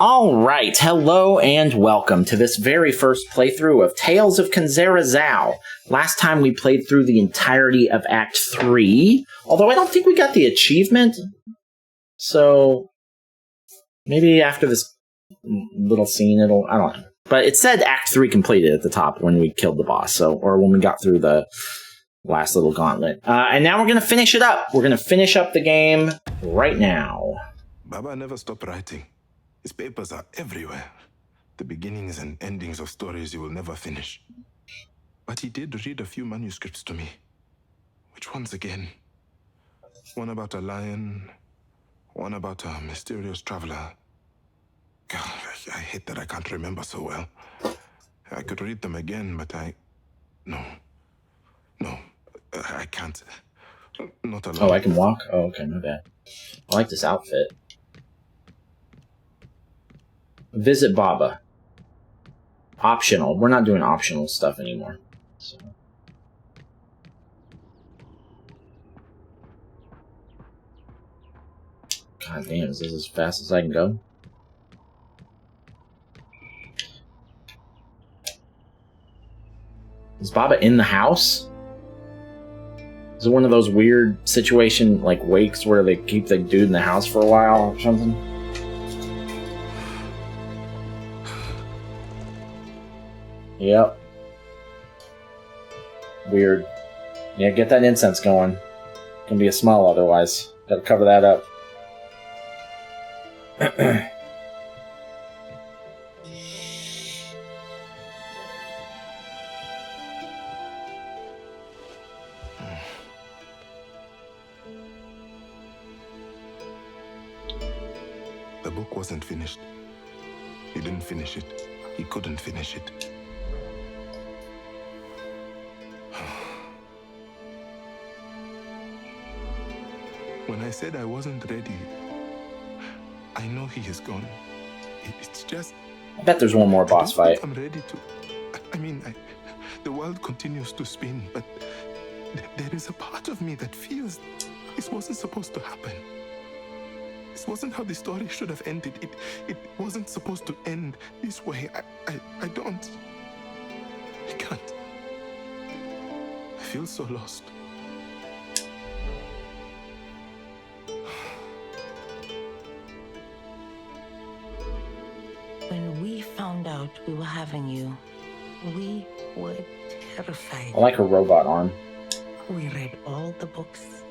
Alright, hello and welcome to this very first playthrough of Tales of Kenzera Zao. Last time we played through the entirety of Act 3, although I don't think we got the achievement. So, maybe after this little scene it'll, I don't know. But it said Act 3 completed at the top when we killed the boss, or when we got through the last little gauntlet. And now we're going to finish it up. We're going to finish up the game right now. Baba never stopped writing. His papers are everywhere. The beginnings and endings of stories you will never finish. But he did read a few manuscripts to me. Which ones again? One about a lion, one about a mysterious traveler. God, I hate that I can't remember so well. I could read them again, but No, I can't. Not alone. Oh, I can walk? Oh, okay, my bad. I like this outfit. Visit Baba. Optional. We're not doing optional stuff anymore. So. God damn, is this as fast as I can go? Is Baba in the house? Is it one of those weird situation like wakes where they keep the dude in the house for a while or something? Yep. Weird. Yeah, get that incense going. Can be a smell otherwise. Gotta cover that up. The book wasn't finished. He didn't finish it. He couldn't finish it. When I said I wasn't ready, I know he is gone. It's just... I bet there's one more boss fight. I'm ready to... I mean, the world continues to spin, but there is a part of me that feels this wasn't supposed to happen. This wasn't how the story should have ended. It wasn't supposed to end this way. I don't... I can't. I feel so lost. When we found out we were having you, we were terrified. I like her robot arm. We read all the books,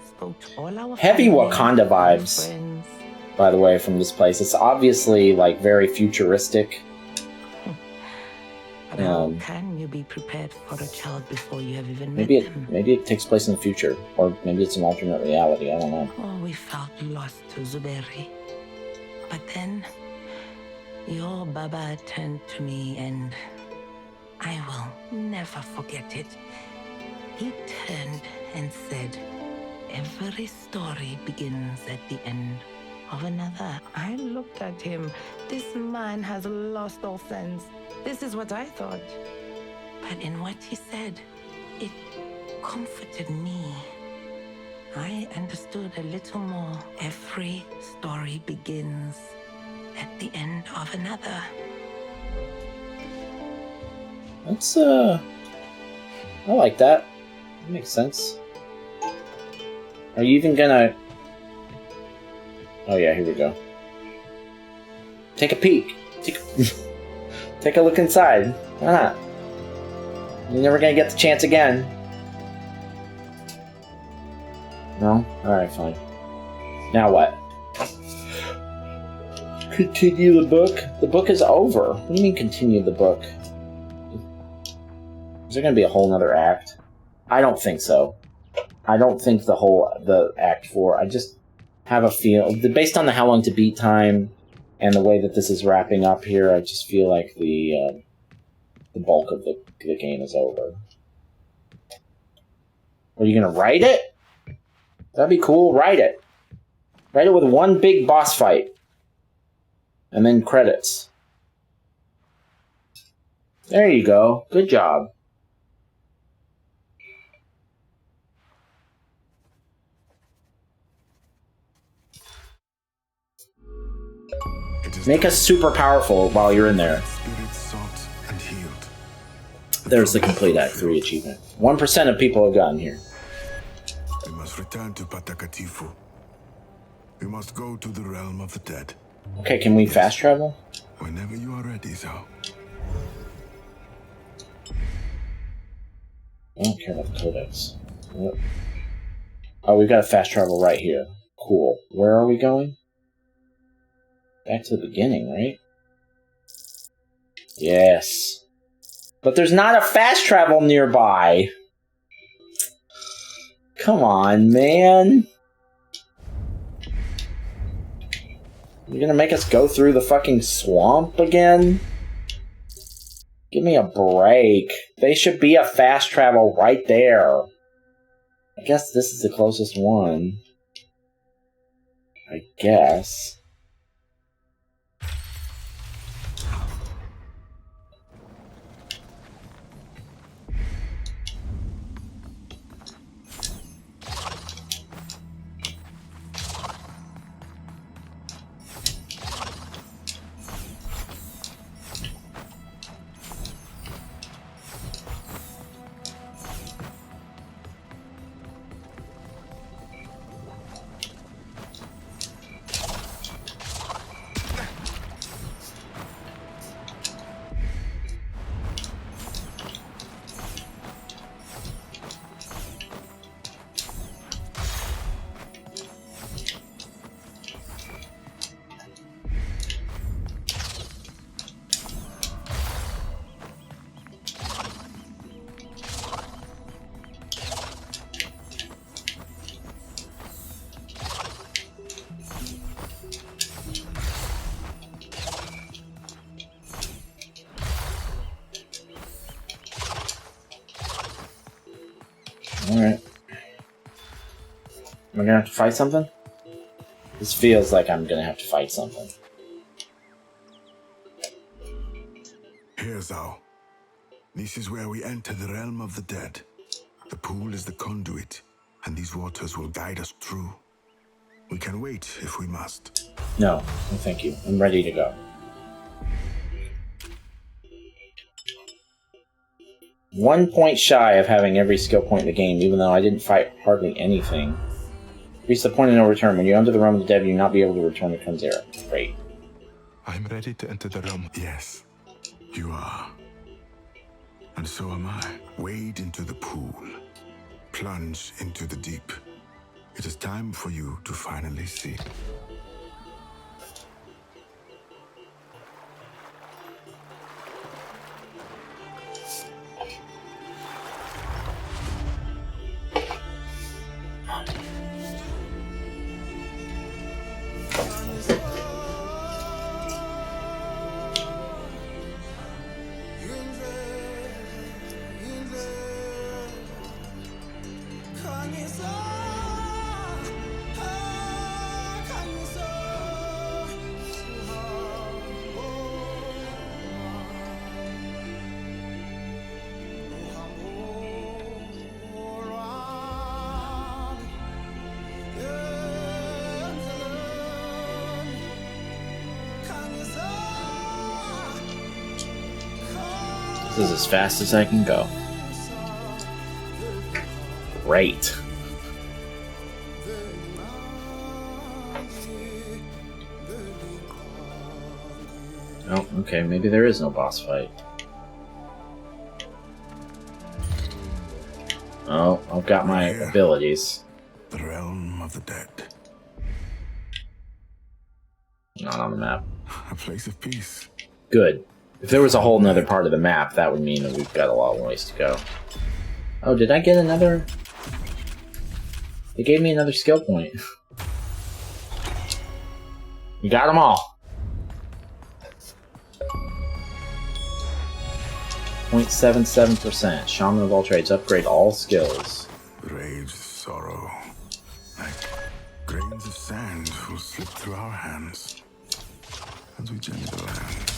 spoke to all our Heavy family, Wakanda vibes, friends. by the way, from this place. It's obviously like very futuristic. But how can you be prepared for a child before you have even met them? Maybe it takes place in the future, or maybe it's an alternate reality. I don't know. Oh, we felt lost to Zuberi. But then your Baba turned to me, and I will never forget it. He turned and said, "Every story begins at the end of another." I looked at him. This man has lost all sense. This is what I thought. But in what he said, it comforted me. I understood a little more. Every story begins at the end of another. That's, I like that. That makes sense. Are you even gonna... Oh yeah, here we go. Take a peek. Take a look inside. Why not? You're never gonna get the chance again. No? Alright, fine. Now what? Continue the book? The book is over. What do you mean continue the book? Is there going to be a whole nother act? I don't think so. I don't think the Act 4. I just have a feel, based on the How Long to Beat time and the way that this is wrapping up here, I just feel like the bulk of the game is over. Are you going to write it? That'd be cool. Write it. Write it with one big boss fight. And then credits. There you go. Good job. Make us super powerful while you're in there. Spirit sought and healed. There's the complete Act 3 achievement. 1% of people have gotten here. We must return to Patakatifu. We must go to the realm of the dead. Okay, can we fast travel? Whenever you are ready, Zhao. I don't care about the codex. What? Oh, we've got a fast travel right here. Cool. Where are we going? Back to the beginning, right? Yes. But there's not a fast travel nearby. Come on, man. You're gonna make us go through the fucking swamp again? Give me a break. They should be a fast travel right there. I guess this is the closest one. I guess. Alright. Am I gonna have to fight something? This feels like I'm gonna have to fight something. Here, Zhao. This is where we enter the realm of the dead. The pool is the conduit, and these waters will guide us through. We can wait if we must. No, no thank you. I'm ready to go. 1 point shy of having every skill point in the game, even though I didn't fight hardly anything. Reach the point of no return. When you enter the realm of the dead, you'll not be able to return to Kenzera. Great. I'm ready to enter the realm. Yes, you are. And so am I. Wade into the pool. Plunge into the deep. It is time for you to finally see. This is as fast as I can go. Great. Oh, okay, maybe there is no boss fight. Oh, I've got my abilities. The realm of the dead. Not on the map. A place of peace. Good. If there was a whole nother part of the map, that would mean that we've got a long ways to go. Oh, did I get another? They gave me another skill point. You got them all. 0.77%. Shaman of all trades. Upgrade all skills. Rage, sorrow. Like grains of sand will slip through our hands as we journey the land.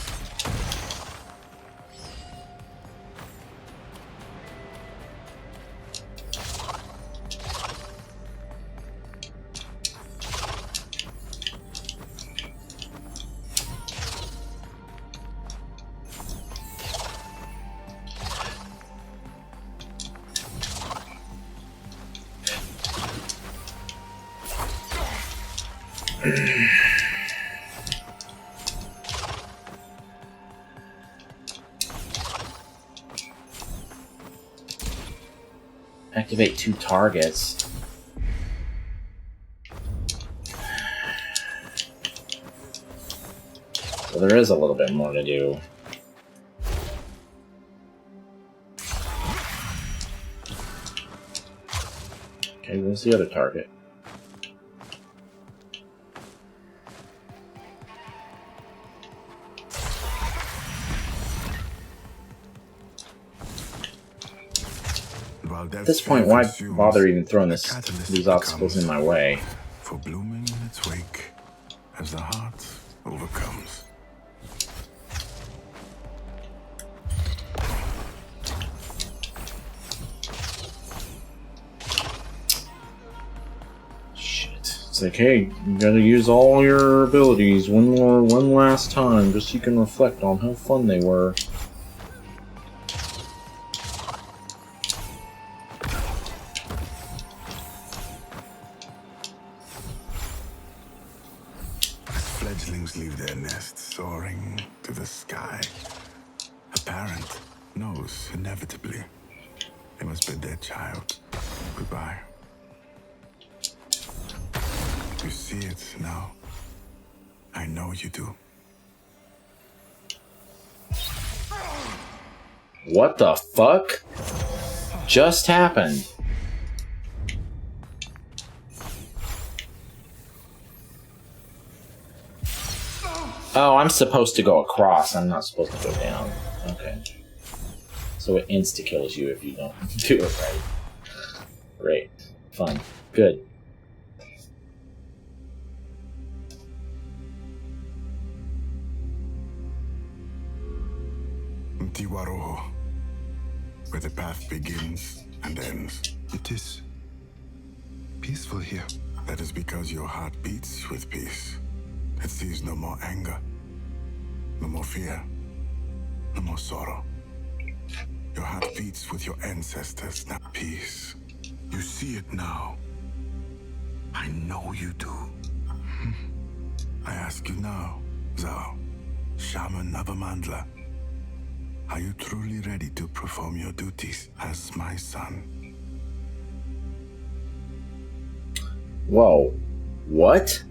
Activate 2 targets. So there is a little bit more to do. Okay, where's the other target? At this point, why bother even throwing these obstacles in my way? For blooming in its wake, as the heart overcomes. Shit. It's like, hey, you gotta use all your abilities one last time, just so you can reflect on how fun they were. Fledglings leave their nests soaring to the sky. A parent knows inevitably they must bid their child goodbye. You see it now. I know you do. What the fuck just happened? Oh, I'm supposed to go across. I'm not supposed to go down. Okay. So it insta-kills you if you don't do it right. Great. Fun. Good. Tiwaroho, where the path begins and ends. It is peaceful here. That is because your heart beats with peace. It sees no more anger, no more fear, no more sorrow. Your heart beats with your ancestors, not peace. You see it now. I know you do. I ask you now, Zhao, Shaman of Amandla, are you truly ready to perform your duties as my son? Whoa. What?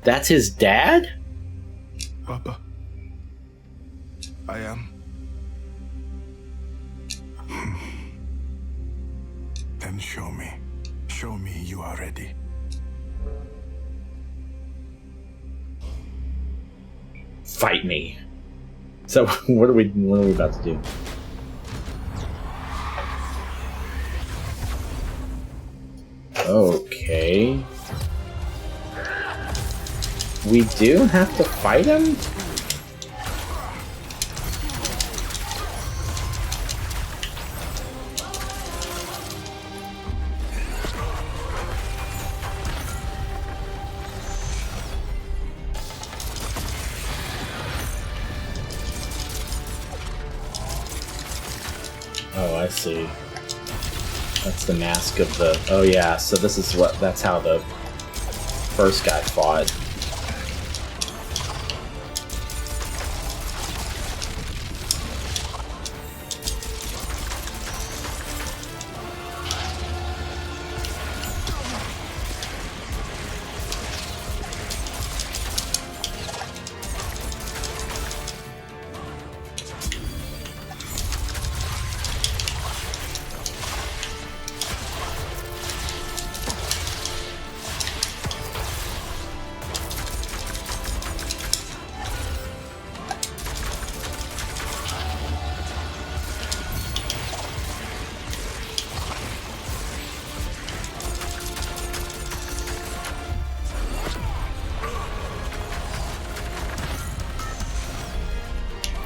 That's his dad? Papa, I am. Then show me. Show me you are ready. Fight me. So what are we about to do? Okay. We do have to fight him? Oh, I see. That's the mask of the... Oh yeah, so this is what... That's how the first guy fought.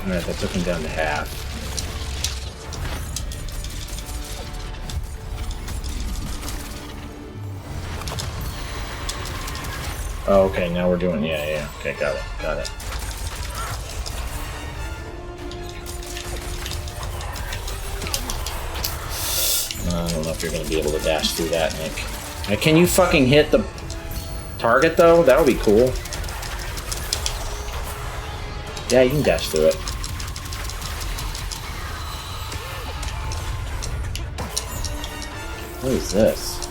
Alright, that took him down to half. Oh, okay, now we're doing... Yeah. Okay, got it. I don't know if you're going to be able to dash through that, Nick. Can you fucking hit the target, though? That would be cool. Yeah, you can dash through it. What is this?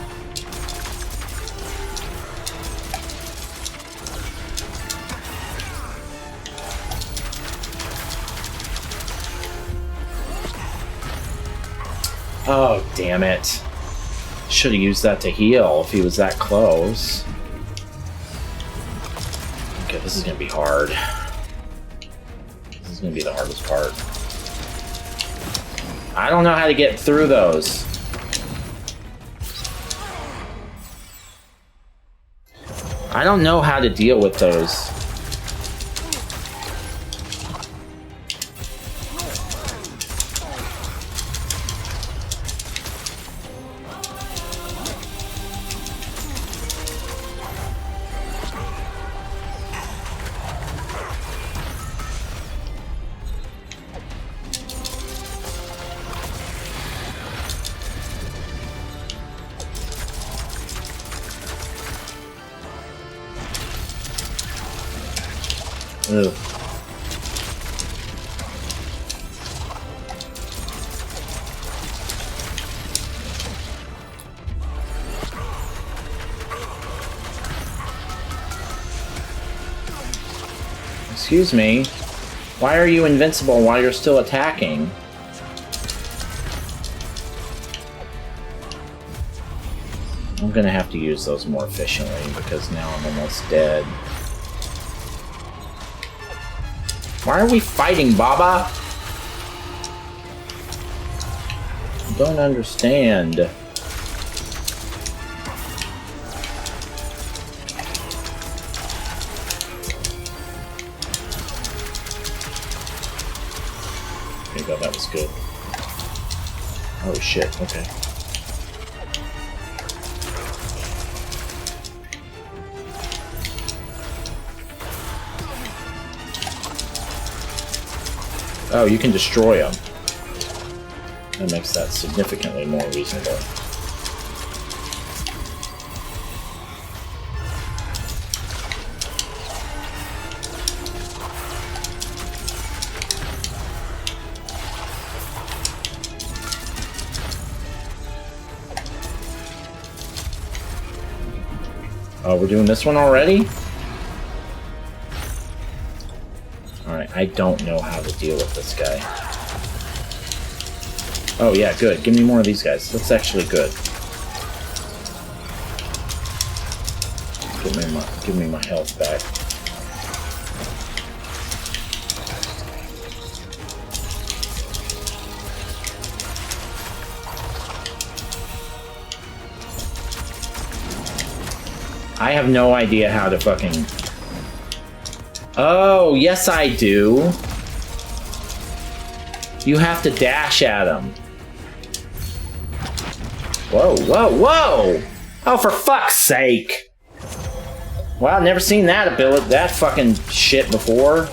Oh, damn it. Should have used that to heal if he was that close. Okay, this is gonna be hard. This is gonna be the hardest part. I don't know how to get through those. I don't know how to deal with those. Ugh. Excuse me. Why are you invincible while you're still attacking? I'm gonna have to use those more efficiently because now I'm almost dead. Why are we fighting, Baba? I don't understand. There you go, that was good. Oh shit, okay. Oh, you can destroy them. That makes that significantly more reasonable. Oh, we're doing this one already? Alright, I don't know how to deal with this guy. Oh yeah, good. Give me more of these guys. That's actually good. Give me my health back. I have no idea how to fucking... Oh, yes I do. You have to dash at him. Whoa, whoa, whoa! Oh, for fuck's sake! Wow, I've never seen that ability, that fucking shit before.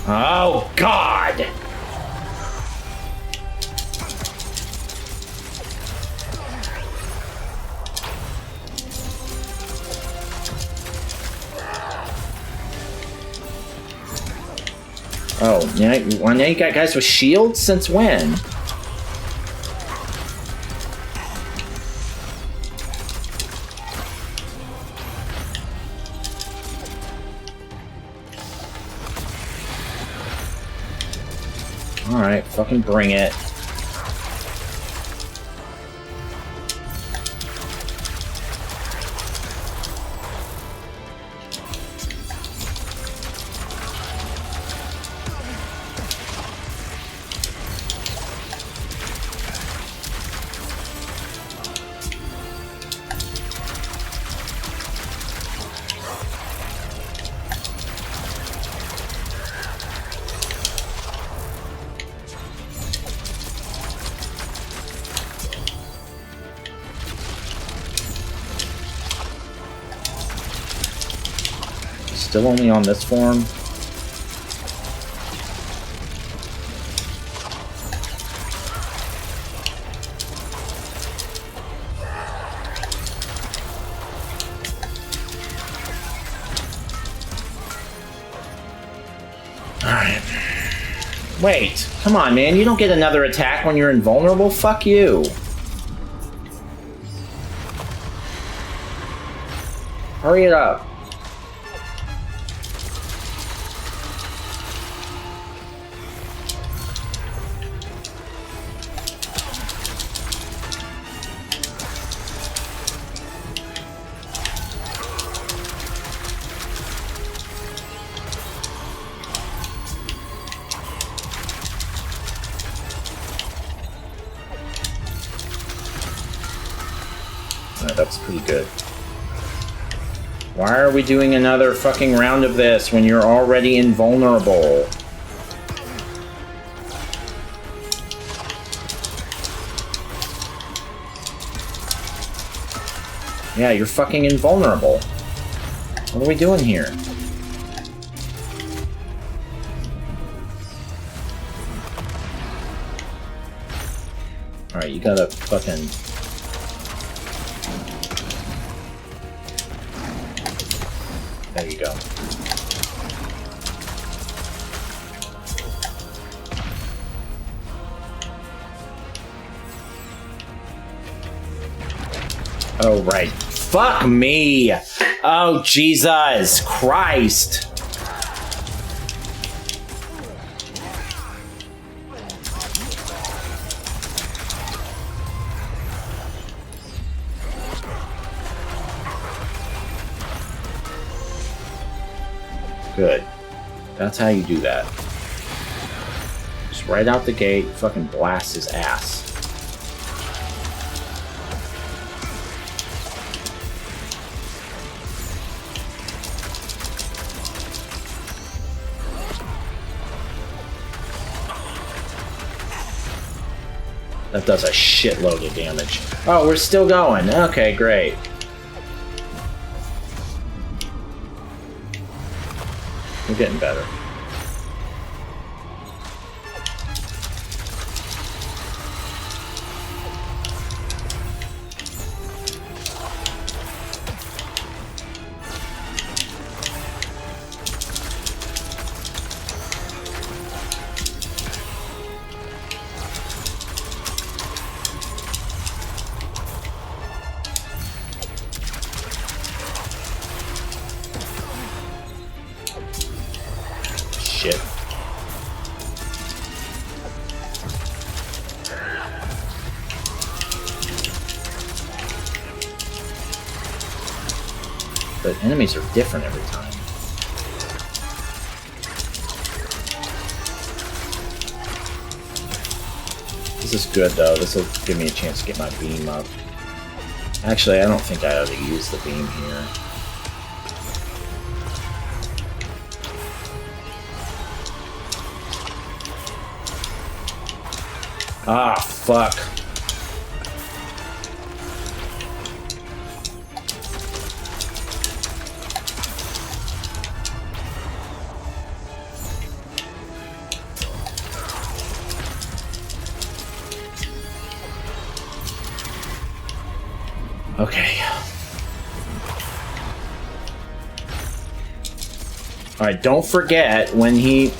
Oh, God! Oh, now you got guys with shields? Since when? Alright, fucking bring it. Still only on this form. Wait, come on, man. You don't get another attack when you're invulnerable? Fuck you. Hurry it up. That was pretty good. Why are we doing another fucking round of this when you're already invulnerable? Yeah, you're fucking invulnerable. What are we doing here? Alright, you gotta fucking... There you go. Oh, right. Fuck me! Oh, Jesus Christ! Good. That's how you do that. Just right out the gate, fucking blast his ass. That does a shitload of damage. Oh, we're still going. Okay, great. We're getting better. Shit. But enemies are different every time. This is good though. This will give me a chance to get my beam up. Actually, I don't think I ought to use the beam here. Ah, fuck. Okay. Alright, don't forget when he...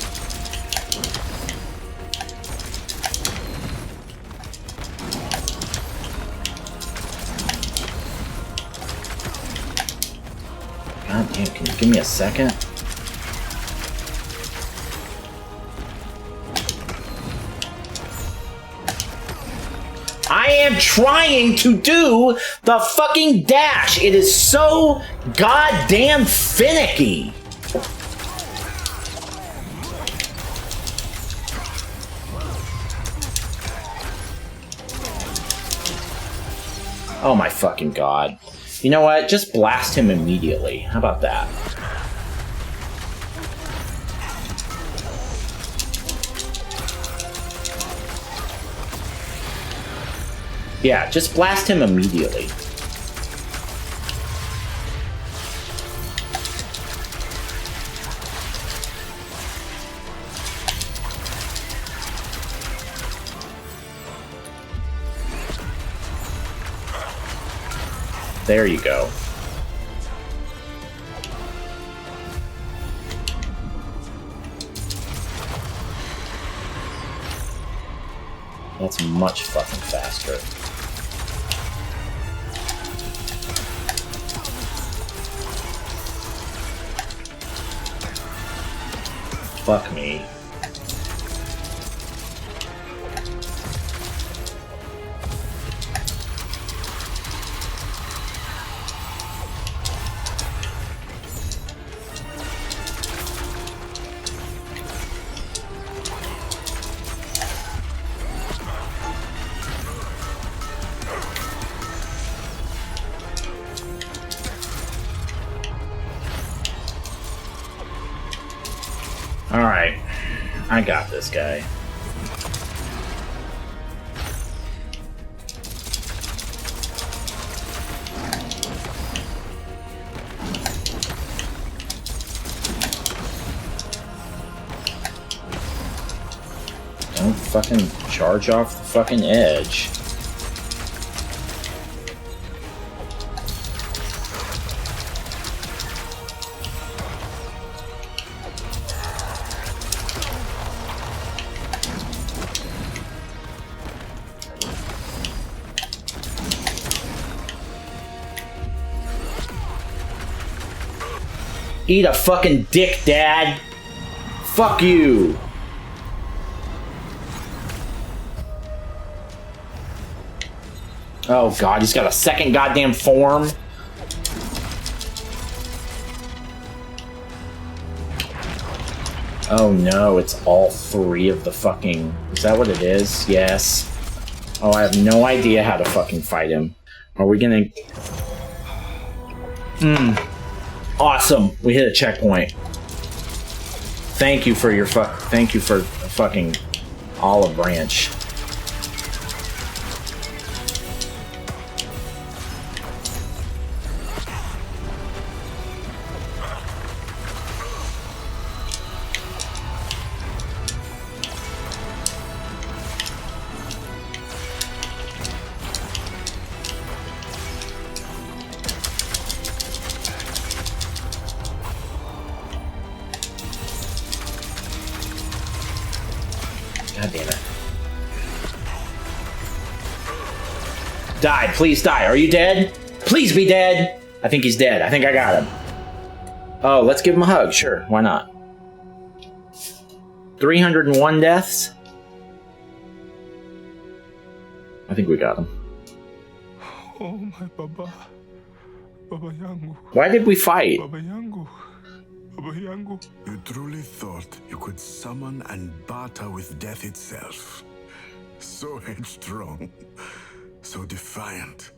God damn, can you give me a second? I am trying to do the fucking dash! It is so goddamn finicky! Oh my fucking god. You know what? Just blast him immediately. How about that? Yeah, just blast him immediately. There you go. That's much fucking faster. Fuck me. Alright. I got this guy. Don't fucking charge off the fucking edge. Eat a fucking dick, Dad! Fuck you! Oh god, he's got a second goddamn form? Oh no, it's all three of the fucking... Is that what it is? Yes. Oh, I have no idea how to fucking fight him. Are we gonna... Awesome! We hit a checkpoint. Thank you for your Thank you for fucking olive branch. God damn it. Die, please die. Are you dead? Please be dead! I think he's dead. I think I got him. Oh, let's give him a hug. Sure, why not? 301 deaths? I think we got him. Oh, my Baba. Baba Yangu. Why did we fight? Baba Yangu. Baba Yangu. You truly thought you could summon and barter with death itself. So headstrong. So defiant.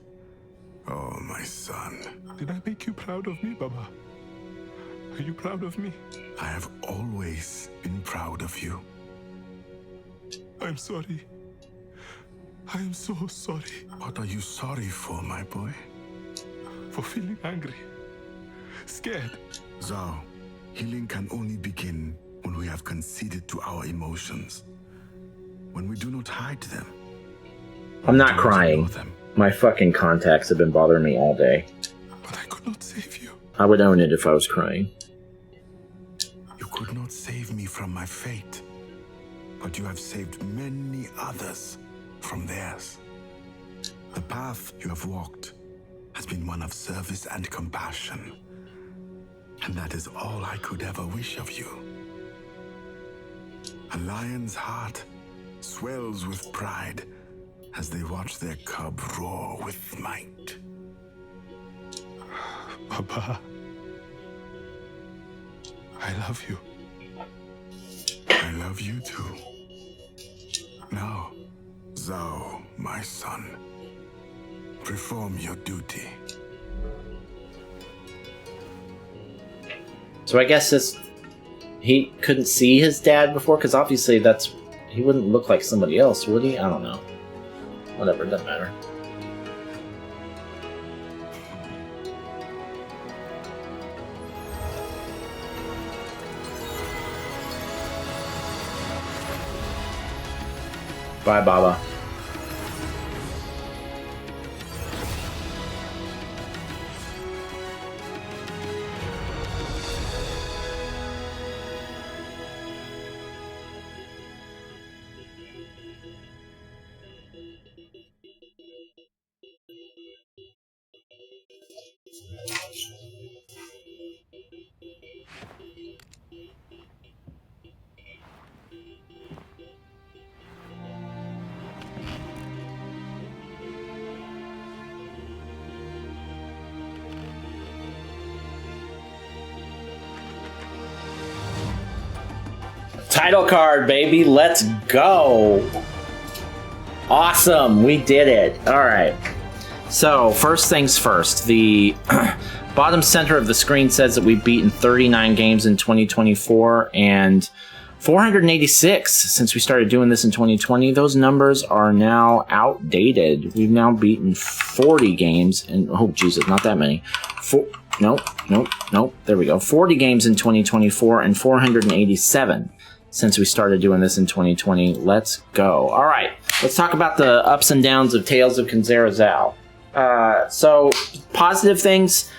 Oh, my son. Did I make you proud of me, Baba? Are you proud of me? I have always been proud of you. I'm sorry. I am so sorry. What are you sorry for, my boy? For feeling angry. Scared. Zhao, healing can only begin when we have conceded to our emotions. When we do not hide them. I'm not crying. My fucking contacts have been bothering me all day. But I could not save you. I would own it if I was crying. You could not save me from my fate. But you have saved many others from theirs. The path you have walked has been one of service and compassion. And that is all I could ever wish of you. A lion's heart swells with pride as they watch their cub roar with might. Papa, I love you. I love you too. Now, Zhao, my son, perform your duty. So I guess this... He couldn't see his dad before? Because obviously that's... He wouldn't look like somebody else, would he? I don't know. Whatever, it doesn't matter. Bye, Baba. Title card, baby. Let's go. Awesome. We did it. All right. So, first things first. The bottom center of the screen says that we've beaten 39 games in 2024 and 486 since we started doing this in 2020. Those numbers are now outdated. We've now beaten 40 games. And oh, Jesus, not that many. Nope. There we go. 40 games in 2024 and 487 since we started doing this in 2020. Let's go. All right. Let's talk about the ups and downs of Tales of Kenzera Zao. So, positive things.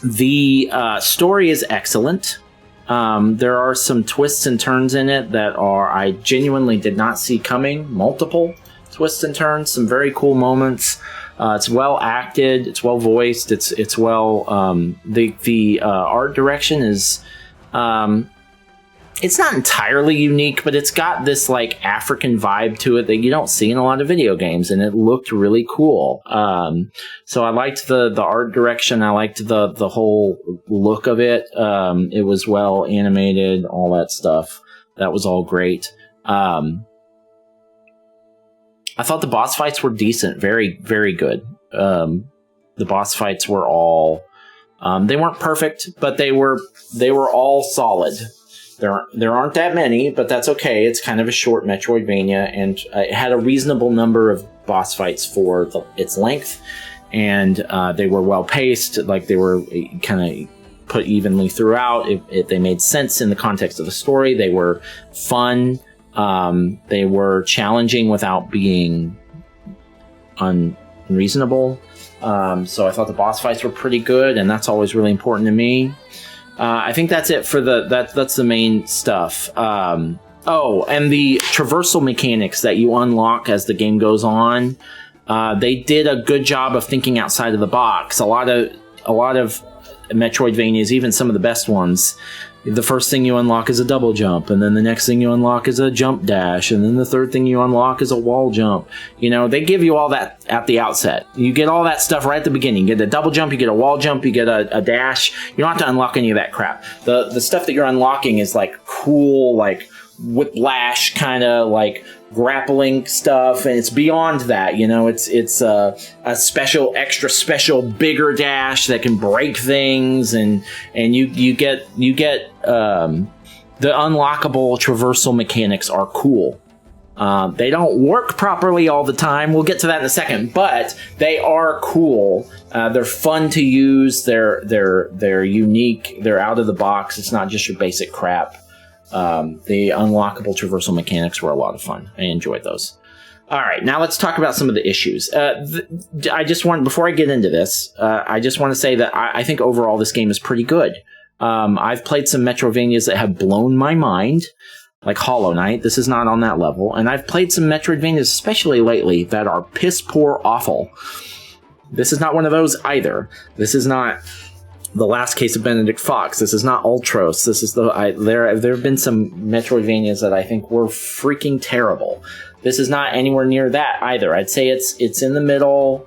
The story is excellent. There are some twists and turns in it that I genuinely did not see coming. Multiple twists and turns, some very cool moments. It's well acted, it's well voiced, it's well. The art direction is. It's not entirely unique, but it's got this like African vibe to it that you don't see in a lot of video games, and it looked really cool. So I liked the art direction. I liked the whole look of it. It was well animated, all that stuff. That was all great. I thought the boss fights were decent, very, very good. The boss fights were all they weren't perfect, but they were all solid. There aren't that many, but that's okay. It's kind of a short Metroidvania, and it had a reasonable number of boss fights for its length, and they were well paced. Like they were kind of put evenly throughout. They made sense in the context of the story. They were fun. They were challenging without being unreasonable. So I thought the boss fights were pretty good, and that's always really important to me. I think that's it for that's the main stuff. Oh, and the traversal mechanics that you unlock as the game goes on. They did a good job of thinking outside of the box. A lot of Metroidvanias, even some of the best ones, the first thing you unlock is a double jump, and then the next thing you unlock is a jump dash, and then the third thing you unlock is a wall jump. You know, they give you all that at the outset. You get all that stuff right at the beginning. You get a double jump, you get a wall jump, you get a dash. You don't have to unlock any of that crap. The stuff that you're unlocking is like cool, like whiplash kind of like grappling stuff, and it's beyond that. You know, it's a special, extra special, bigger dash that can break things, and you get the unlockable traversal mechanics are cool. They don't work properly all the time. We'll get to that in a second, but they are cool. They're fun to use. They're unique. They're out of the box. It's not just your basic crap. The unlockable traversal mechanics were a lot of fun. I enjoyed those. All right, now let's talk about some of the issues. Before I get into this, I just want to say that I think overall this game is pretty good. I've played some Metroidvanias that have blown my mind, like Hollow Knight. This is not on that level. And I've played some Metroidvanias, especially lately, that are piss poor awful. This is not one of those either. This is not The Last Case of Benedict Fox. This is not Ultros. This is there have been some Metroidvanias that I think were freaking terrible. This is not anywhere near that either. I'd say it's in the middle,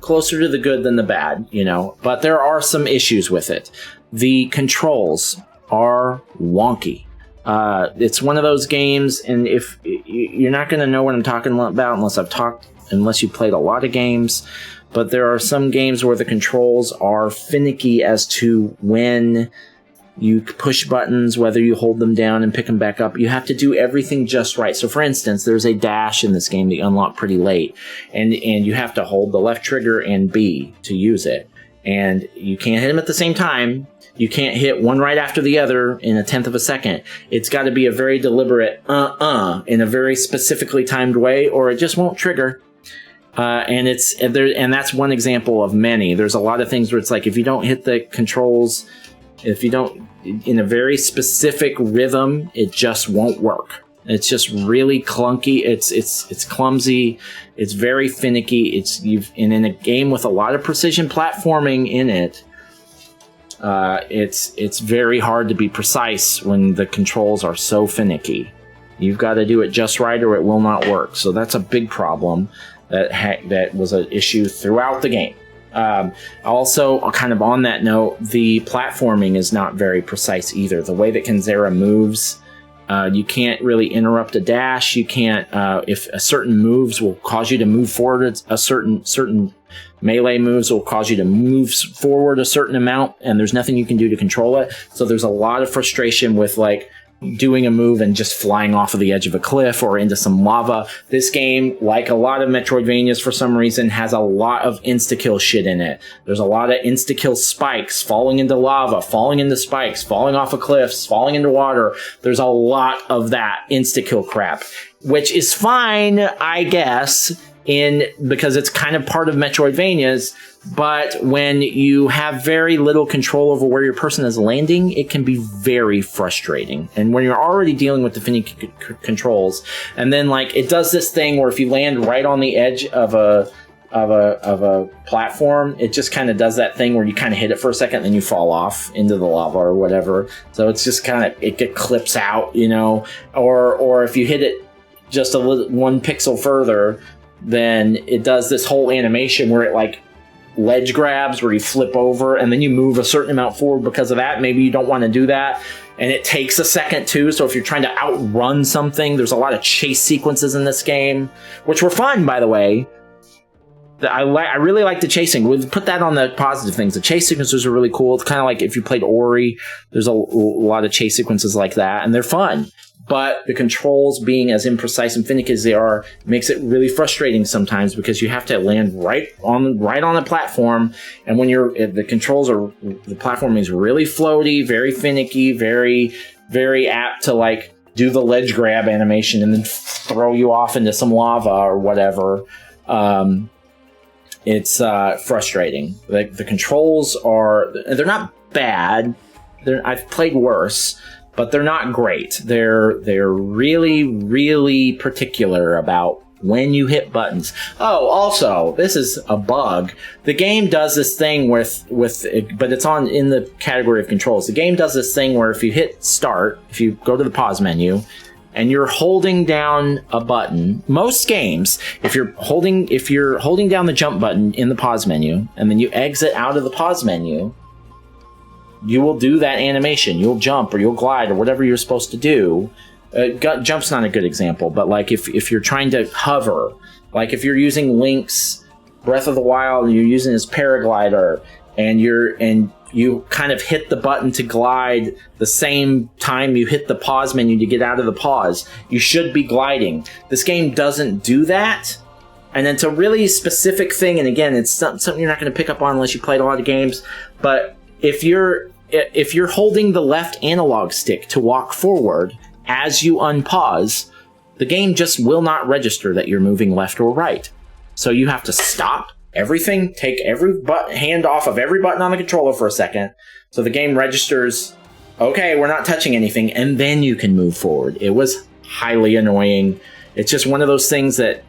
closer to the good than the bad, you know. But there are some issues with it. The controls are wonky. It's one of those games, and if you're not going to know what I'm talking about unless you played a lot of games. But there are some games where the controls are finicky as to when you push buttons, whether you hold them down and pick them back up. You have to do everything just right. So, for instance, there's a dash in this game that you unlock pretty late, and you have to hold the left trigger and B to use it. And you can't hit them at the same time. You can't hit one right after the other in a tenth of a second. It's got to be a very deliberate in a very specifically timed way, or it just won't trigger. And that's one example of many. There's a lot of things where it's like if you don't hit the controls, if you don't in a very specific rhythm, it just won't work. It's just really clunky. It's clumsy. It's very finicky. And in a game with a lot of precision platforming in it, it's very hard to be precise when the controls are so finicky. You've got to do it just right, or it will not work. So that's a big problem. That was an issue throughout the game. Also, kind of on that note, the platforming is not very precise either. The way that Kenzera moves, you can't really interrupt a dash. You can't, if a certain moves will cause you to move forward, a certain melee moves will cause you to move forward a certain amount, and there's nothing you can do to control it. So there's a lot of frustration with like doing a move and just flying off of the edge of a cliff or into some lava. This game, like a lot of Metroidvanias for some reason, has a lot of insta-kill shit in it. There's a lot of insta-kill spikes, falling into lava, falling into spikes, falling off of cliffs, falling into water. There's a lot of that insta-kill crap, which is fine, I guess, because it's kind of part of Metroidvanias. But when you have very little control over where your person is landing, it can be very frustrating. And when you're already dealing with the finicky controls, and then like it does this thing where if you land right on the edge of a platform, it just kind of does that thing where you kind of hit it for a second, and then you fall off into the lava or whatever. So it's just kind of it clips out, you know. Or if you hit it just one pixel further, then it does this whole animation where it like ledge grabs, where you flip over and then you move a certain amount forward because of that. Maybe you don't want to do that, and it takes a second too. So if you're trying to outrun something, there's a lot of chase sequences in this game, which were fun, by the way. I really like the chasing. We'll put that on the positive things. The chase sequences are really cool. It's kind of like if you played Ori, there's a lot of chase sequences like that, and they're fun. But the controls being as imprecise and finicky as they are makes it really frustrating sometimes, because you have to land right on the platform, and when the platforming is really floaty, very finicky, very, very apt to like do the ledge grab animation and then throw you off into some lava or whatever. It's frustrating. The controls they're not bad. I've played worse, but they're not great. They're really, really particular about when you hit buttons. Oh, also, this is a bug. The game does this thing but it's in the category of controls. The game does this thing where if you hit start, if you go to the pause menu, and you're holding down a button, most games, if you're holding down the jump button in the pause menu, and then you exit out of the pause menu, you will do that animation. You'll jump or you'll glide or whatever you're supposed to do. Jump's not a good example, but like if you're trying to hover, like if you're using Link's Breath of the Wild and you're using his paraglider, and you kind of hit the button to glide the same time you hit the pause menu to get out of the pause, you should be gliding. This game doesn't do that, and it's a really specific thing, and again, it's something you're not going to pick up on unless you played a lot of games. But if you're holding the left analog stick to walk forward as you unpause, the game just will not register that you're moving left or right. So you have to stop everything, take every hand off of every button on the controller for a second, so the game registers, okay, we're not touching anything, and then you can move forward. It was highly annoying. It's just one of those things that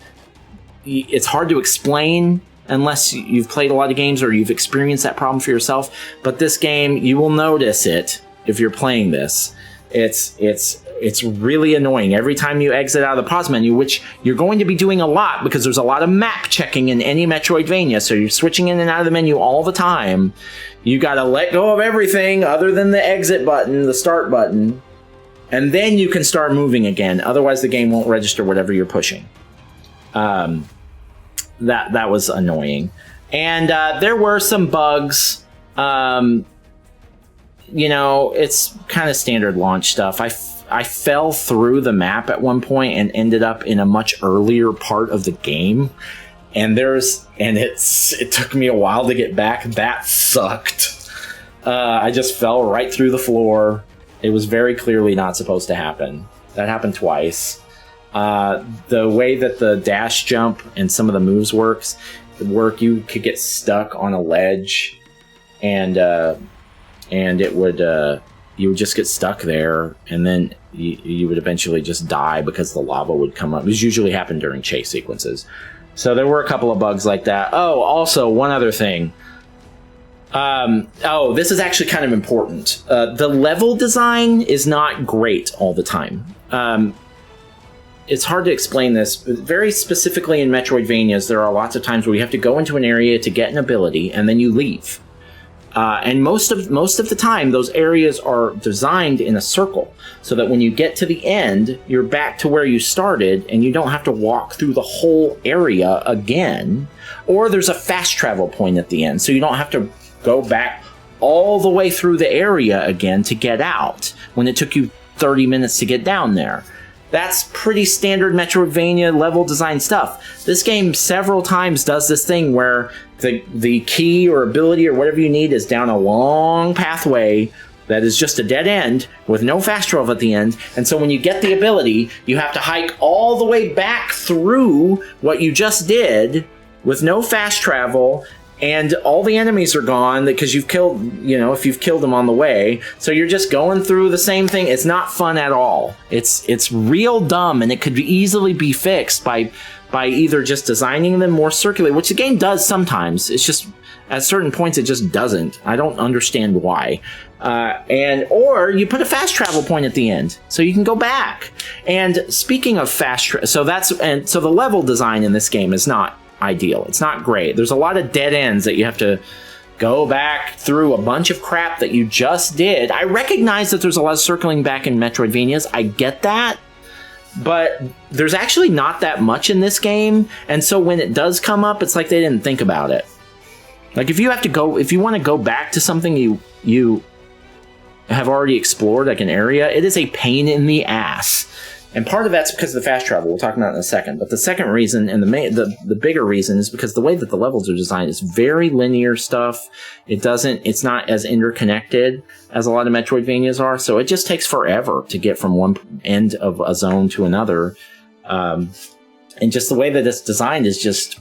it's hard to explain unless you've played a lot of games or you've experienced that problem for yourself. But this game, you will notice it if you're playing this. It's really annoying every time you exit out of the pause menu, which you're going to be doing a lot because there's a lot of map checking in any Metroidvania, so you're switching in and out of the menu all the time. You gotta let go of everything other than the exit button, the start button, and then you can start moving again. Otherwise, the game won't register whatever you're pushing. That was annoying. And there were some bugs. It's kind of standard launch stuff. I fell through the map at one point and ended up in a much earlier part of the game. And it took me a while to get back. That sucked. I just fell right through the floor. It was very clearly not supposed to happen. That happened twice. The way that the dash jump and some of the moves you could get stuck on a ledge, and it would you would just get stuck there, and then you would eventually just die because the lava would come up. This usually happened during chase sequences. So there were a couple of bugs like that. Oh, also, one other thing. This is actually kind of important. The level design is not great all the time. it's hard to explain this. Very specifically in Metroidvanias, there are lots of times where you have to go into an area to get an ability, and then you leave. And most of the time, those areas are designed in a circle, so that when you get to the end, you're back to where you started, and you don't have to walk through the whole area again. Or there's a fast travel point at the end, so you don't have to go back all the way through the area again to get out, when it took you 30 minutes to get down there. That's pretty standard Metroidvania level design stuff. This game several times does this thing where the key or ability or whatever you need is down a long pathway that is just a dead end with no fast travel at the end. And so when you get the ability, you have to hike all the way back through what you just did with no fast travel, and all the enemies are gone because you've killed, if you've killed them on the way. So you're just going through the same thing. It's not fun at all. It's real dumb, and it could easily be fixed by either just designing them more circularly, which the game does sometimes. It's just at certain points it just doesn't. I don't understand why. Or you put a fast travel point at the end, so you can go back. And speaking of so the level design in this game is not ideal. It's not great. There's a lot of dead ends that you have to go back through a bunch of crap that you just did. I recognize that there's a lot of circling back in Metroidvanias. I get that. But there's actually not that much in this game. And so when it does come up, it's like they didn't think about it. Like if you want to go back to something you have already explored, like an area, it is a pain in the ass. And part of that's because of the fast travel. We'll talk about it in a second. But the second reason, and the bigger reason, is because the way that the levels are designed is very linear stuff. It's not as interconnected as a lot of Metroidvanias are. So it just takes forever to get from one end of a zone to another. And just the way that it's designed is just,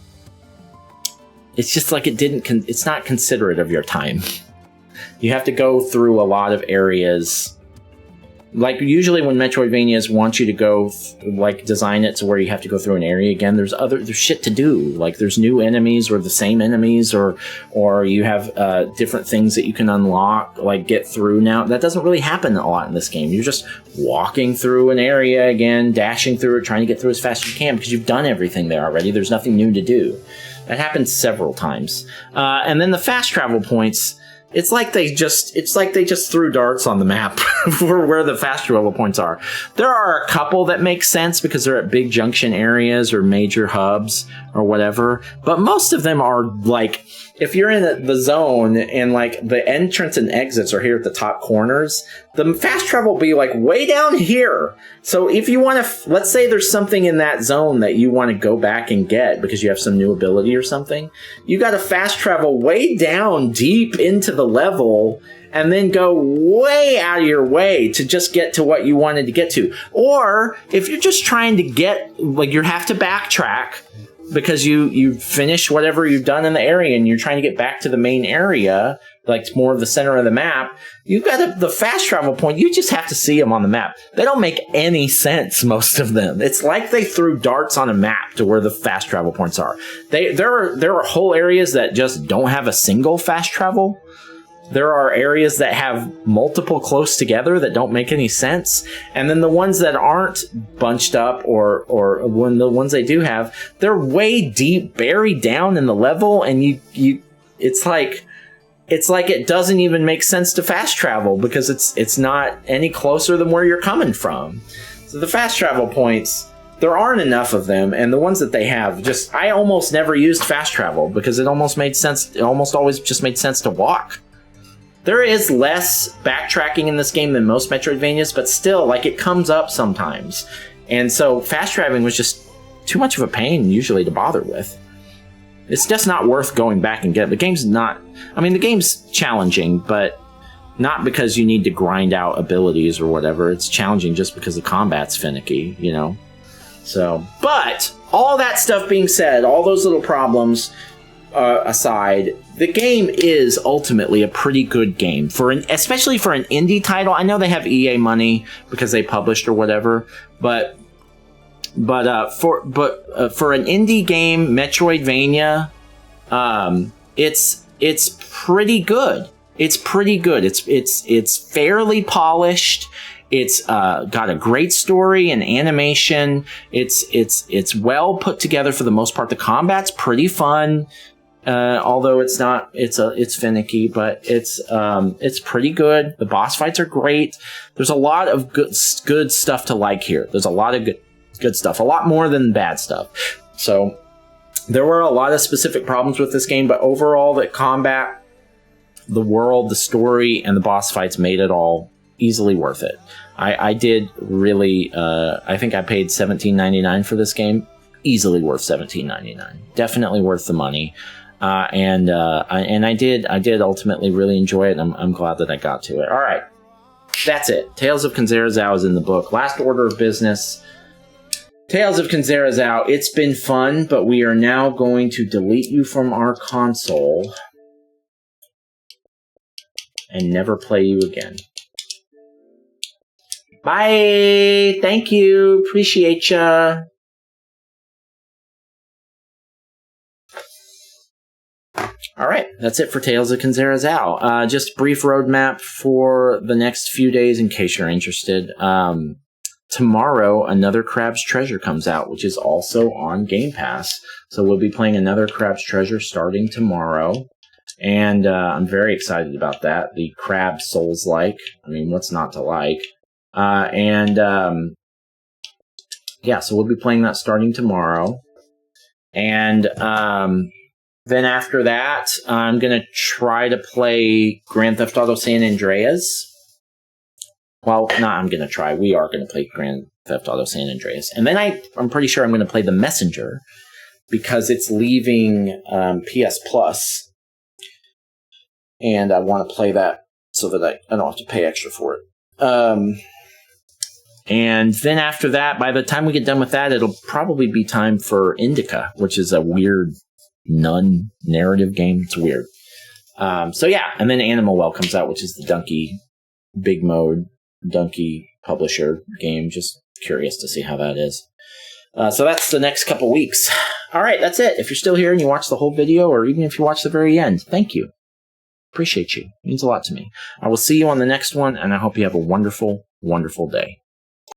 it's just like it's not considerate of your time. You have to go through a lot of areas. Like usually when Metroidvanias want you to go, design it to where you have to go through an area again, there's shit to do. Like there's new enemies or the same enemies, or you have different things that you can unlock, like get through now. That doesn't really happen a lot in this game. You're just walking through an area again, dashing through it, trying to get through as fast as you can because you've done everything there already. There's nothing new to do. That happens several times. And then the fast travel points, it's like they just threw darts on the map for where the fast travel points are. There are a couple that make sense because they're at big junction areas or major hubs or whatever, but most of them are like, if you're in the zone and like the entrance and exits are here at the top corners, the fast travel will be like way down here. So if you want to, let's say there's something in that zone that you want to go back and get because you have some new ability or something, you got to fast travel way down deep into the level and then go way out of your way to just get to what you wanted to get to. Or if you're just trying to get, like, you have to backtrack because you finish whatever you've done in the area and you're trying to get back to the main area, like more of the center of the map, you've got the fast travel point. You just have to see them on the map. They don't make any sense, most of them. It's like they threw darts on a map to where the fast travel points are. There are whole areas that just don't have a single fast travel. There are areas that have multiple close together that don't make any sense. And then the ones that aren't bunched up or when the ones they do have, they're way deep, buried down in the level. And it's like it doesn't even make sense to fast travel because it's not any closer than where you're coming from. So the fast travel points, there aren't enough of them. And the ones that they have, I almost never used fast travel because it almost made sense. It almost always just made sense to walk. There is less backtracking in this game than most Metroidvanias, but still, like, it comes up sometimes. And so fast traveling was just too much of a pain usually to bother with. It's just not worth going back and get. The game's challenging, but not because you need to grind out abilities or whatever. It's challenging just because the combat's finicky, So, but all that stuff being said, all those little problems aside, the game is ultimately a pretty good game especially for an indie title. I know they have EA money because they published or whatever, but for an indie game, Metroidvania, it's pretty good. It's pretty good. It's fairly polished, It's got a great story and animation. It's well put together for the most part. The combat's pretty fun, although it's not. It's finicky, but it's pretty good. The boss fights are great. There's a lot of good stuff to like here. There's a lot of good stuff, a lot more than bad stuff. So there were a lot of specific problems with this game, but overall, the combat, the world, the story, and the boss fights made it all easily worth it. I did really. I think I paid $17.99 for this game. Easily worth $17.99. Definitely worth the money. And I did ultimately really enjoy it. And I'm glad that I got to it. All right, that's it. Tales of Kenzera Zao is in the book. Last order of business. Tales of Kenzera Zao. It's been fun, but we are now going to delete you from our console and never play you again. Bye. Thank you. Appreciate ya. All right, that's it for Tales of Kenzera Zao. Just a brief roadmap for the next few days in case you're interested. Tomorrow, Another Crab's Treasure comes out, which is also on Game Pass. So we'll be playing Another Crab's Treasure starting tomorrow. And I'm very excited about that. The Crab Souls-like. I mean, what's not to like? Yeah, so we'll be playing that starting tomorrow. And then after that, I'm going to try to play Grand Theft Auto San Andreas. Well, not I'm going to try. We are going to play Grand Theft Auto San Andreas. And then I'm pretty sure I'm going to play The Messenger because it's leaving PS Plus. And I want to play that so that I don't have to pay extra for it. And then after that, by the time we get done with that, it'll probably be time for Indica, which is a weird nun narrative game. It's weird. So yeah, and then Animal Well comes out, which is the Donkey Big Mode Donkey publisher game. Just curious to see how that is. So that's the next couple weeks. All right, that's it. If you're still here and you watch the whole video, or even if you watch the very end, thank you. Appreciate you. It means a lot to me. I will see you on the next one, and I hope you have a wonderful, wonderful day.